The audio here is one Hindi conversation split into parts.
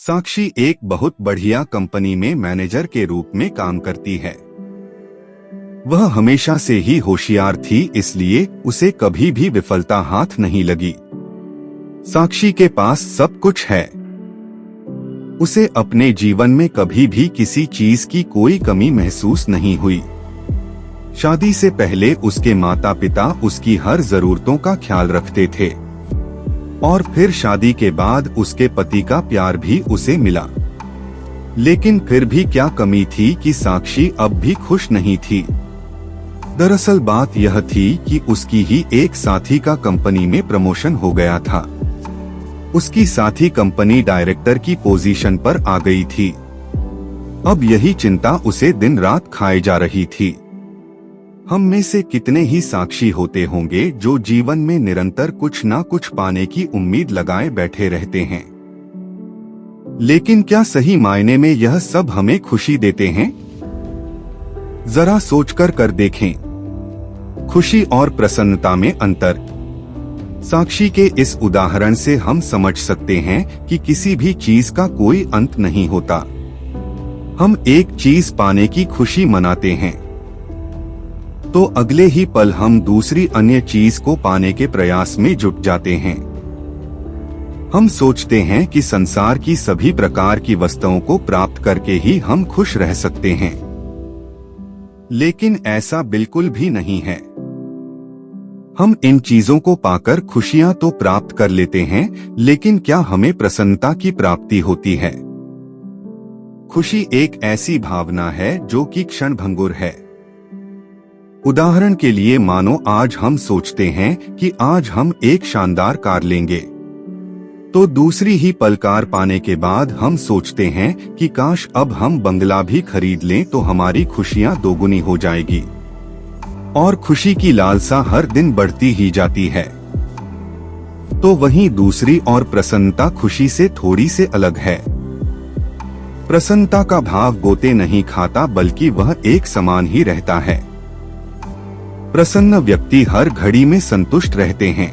साक्षी एक बहुत बढ़िया कंपनी में मैनेजर के रूप में काम करती है। वह हमेशा से ही होशियार थी, इसलिए उसे कभी भी विफलता हाथ नहीं लगी। साक्षी के पास सब कुछ है। उसे अपने जीवन में कभी भी किसी चीज की कोई कमी महसूस नहीं हुई। शादी से पहले उसके माता पिता उसकी हर जरूरतों का ख्याल रखते थे और फिर शादी के बाद उसके पति का प्यार भी उसे मिला। लेकिन फिर भी क्या कमी थी कि साक्षी अब भी खुश नहीं थी। दरअसल बात यह थी कि उसकी ही एक साथी का कंपनी में प्रमोशन हो गया था। उसकी साथी कंपनी डायरेक्टर की पोजीशन पर आ गई थी। अब यही चिंता उसे दिन रात खाए जा रही थी। हम में से कितने ही साक्षी होते होंगे जो जीवन में निरंतर कुछ ना कुछ पाने की उम्मीद लगाए बैठे रहते हैं, लेकिन क्या सही मायने में यह सब हमें खुशी देते हैं? जरा सोचकर कर देखें। खुशी और प्रसन्नता में अंतर। साक्षी के इस उदाहरण से हम समझ सकते हैं कि किसी भी चीज का कोई अंत नहीं होता। हम एक चीज पाने की खुशी मनाते हैं तो अगले ही पल हम दूसरी अन्य चीज को पाने के प्रयास में जुट जाते हैं। हम सोचते हैं कि संसार की सभी प्रकार की वस्तुओं को प्राप्त करके ही हम खुश रह सकते हैं, लेकिन ऐसा बिल्कुल भी नहीं है। हम इन चीजों को पाकर खुशियां तो प्राप्त कर लेते हैं, लेकिन क्या हमें प्रसन्नता की प्राप्ति होती है? खुशी एक ऐसी भावना है जो कि क्षणभंगुर है। उदाहरण के लिए मानो आज हम सोचते हैं कि आज हम एक शानदार कार लेंगे, तो दूसरी ही पल कार पाने के बाद हम सोचते हैं कि काश अब हम बंगला भी खरीद लें तो हमारी खुशियां दोगुनी हो जाएगी। और खुशी की लालसा हर दिन बढ़ती ही जाती है। तो वहीं दूसरी और प्रसन्नता खुशी से थोड़ी से अलग है। प्रसन्नता का भाव गोते नहीं खाता, बल्कि वह एक समान ही रहता है। प्रसन्न व्यक्ति हर घड़ी में संतुष्ट रहते हैं।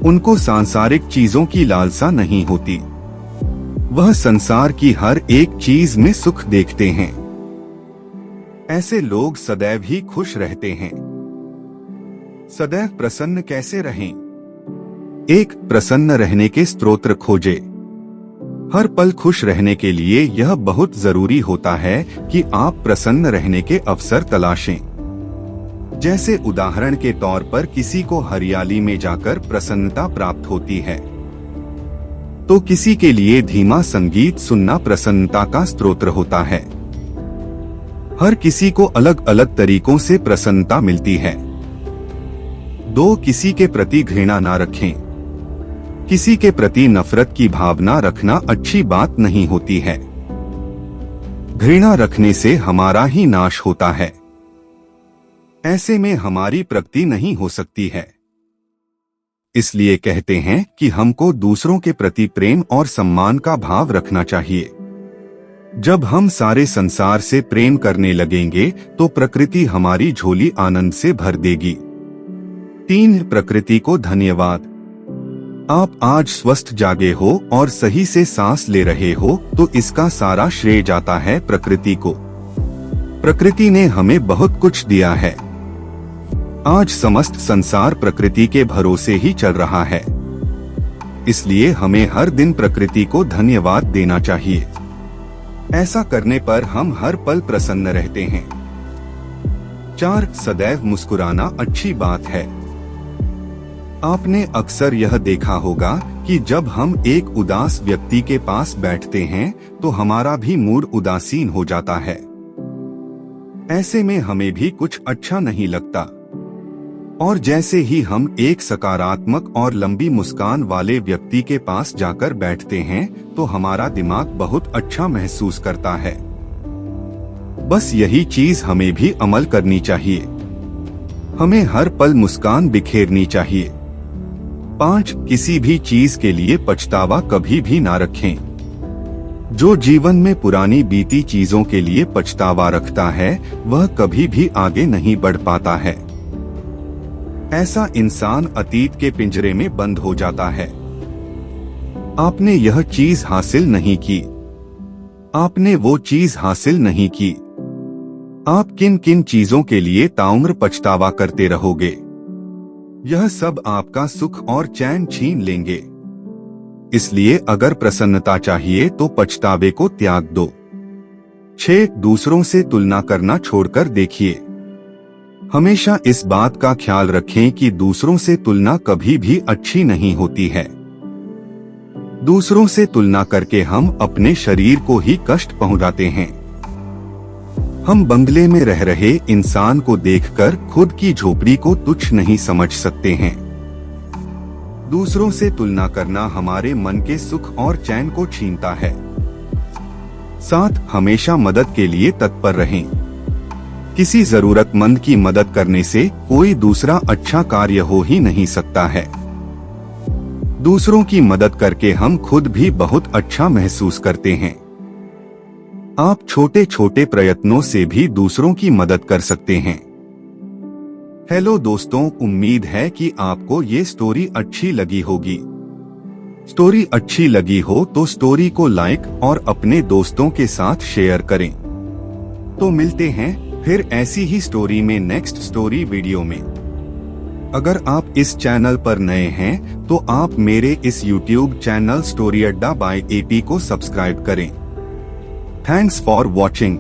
उनको सांसारिक चीजों की लालसा नहीं होती। वह संसार की हर एक चीज में सुख देखते हैं। ऐसे लोग सदैव ही खुश रहते हैं। सदैव प्रसन्न कैसे रहें? एक, प्रसन्न रहने के स्रोत खोजे। हर पल खुश रहने के लिए यह बहुत जरूरी होता है कि आप प्रसन्न रहने के अवसर तलाशें। जैसे उदाहरण के तौर पर किसी को हरियाली में जाकर प्रसन्नता प्राप्त होती है, तो किसी के लिए धीमा संगीत सुनना प्रसन्नता का स्रोत होता है। हर किसी को अलग अलग तरीकों से प्रसन्नता मिलती है। 2, किसी के प्रति घृणा ना रखें। किसी के प्रति नफरत की भावना रखना अच्छी बात नहीं होती है। घृणा रखने से हमारा ही नाश होता है। ऐसे में हमारी प्रगति नहीं हो सकती है। इसलिए कहते हैं कि हमको दूसरों के प्रति प्रेम और सम्मान का भाव रखना चाहिए। जब हम सारे संसार से प्रेम करने लगेंगे तो प्रकृति हमारी झोली आनंद से भर देगी। 3, प्रकृति को धन्यवाद। आप आज स्वस्थ जागे हो और सही से सांस ले रहे हो तो इसका सारा श्रेय जाता है प्रकृति को। प्रकृति ने हमें बहुत कुछ दिया है। आज समस्त संसार प्रकृति के भरोसे ही चल रहा है। इसलिए हमें हर दिन प्रकृति को धन्यवाद देना चाहिए। ऐसा करने पर हम हर पल प्रसन्न रहते हैं। 4, सदैव मुस्कुराना अच्छी बात है। आपने अक्सर यह देखा होगा कि जब हम एक उदास व्यक्ति के पास बैठते हैं तो हमारा भी मूड उदासीन हो जाता है। ऐसे में हमें भी कुछ अच्छा नहीं लगता। और जैसे ही हम एक सकारात्मक और लंबी मुस्कान वाले व्यक्ति के पास जाकर बैठते हैं तो हमारा दिमाग बहुत अच्छा महसूस करता है। बस यही चीज हमें भी अमल करनी चाहिए। हमें हर पल मुस्कान बिखेरनी चाहिए। 5, किसी भी चीज के लिए पछतावा कभी भी ना रखें। जो जीवन में पुरानी बीती चीजों के लिए पछतावा रखता है वह कभी भी आगे नहीं बढ़ पाता है। ऐसा इंसान अतीत के पिंजरे में बंद हो जाता है। आपने यह चीज हासिल नहीं की, आपने वो चीज हासिल नहीं की। आप किन किन चीजों के लिए ताउम्र पछतावा करते रहोगे। यह सब आपका सुख और चैन छीन लेंगे। इसलिए अगर प्रसन्नता चाहिए तो पछतावे को त्याग दो। 6. दूसरों से तुलना करना छोड़कर देखिए। हमेशा इस बात का ख्याल रखें कि दूसरों से तुलना कभी भी अच्छी नहीं होती है। दूसरों से तुलना करके हम अपने शरीर को ही कष्ट पहुंचाते हैं। हम बंगले में रह रहे इंसान को देखकर खुद की झोपड़ी को तुच्छ नहीं समझ सकते हैं। दूसरों से तुलना करना हमारे मन के सुख और चैन को छीनता है। 7. हमेशा मदद के लिए तत्पर रहें। किसी जरूरतमंद की मदद करने से कोई दूसरा अच्छा कार्य हो ही नहीं सकता है। दूसरों की मदद करके हम खुद भी बहुत अच्छा महसूस करते हैं। आप छोटे छोटे प्रयत्नों से भी दूसरों की मदद कर सकते हैं। हेलो दोस्तों, उम्मीद है कि आपको ये स्टोरी अच्छी लगी होगी। स्टोरी अच्छी लगी हो तो स्टोरी को लाइक और अपने दोस्तों के साथ शेयर करें। तो मिलते हैं फिर ऐसी ही स्टोरी में नेक्स्ट स्टोरी वीडियो में। अगर आप इस चैनल पर नए हैं तो आप मेरे इस YouTube चैनल स्टोरी अड्डा बाय AP को सब्सक्राइब करें। Thanks for watching.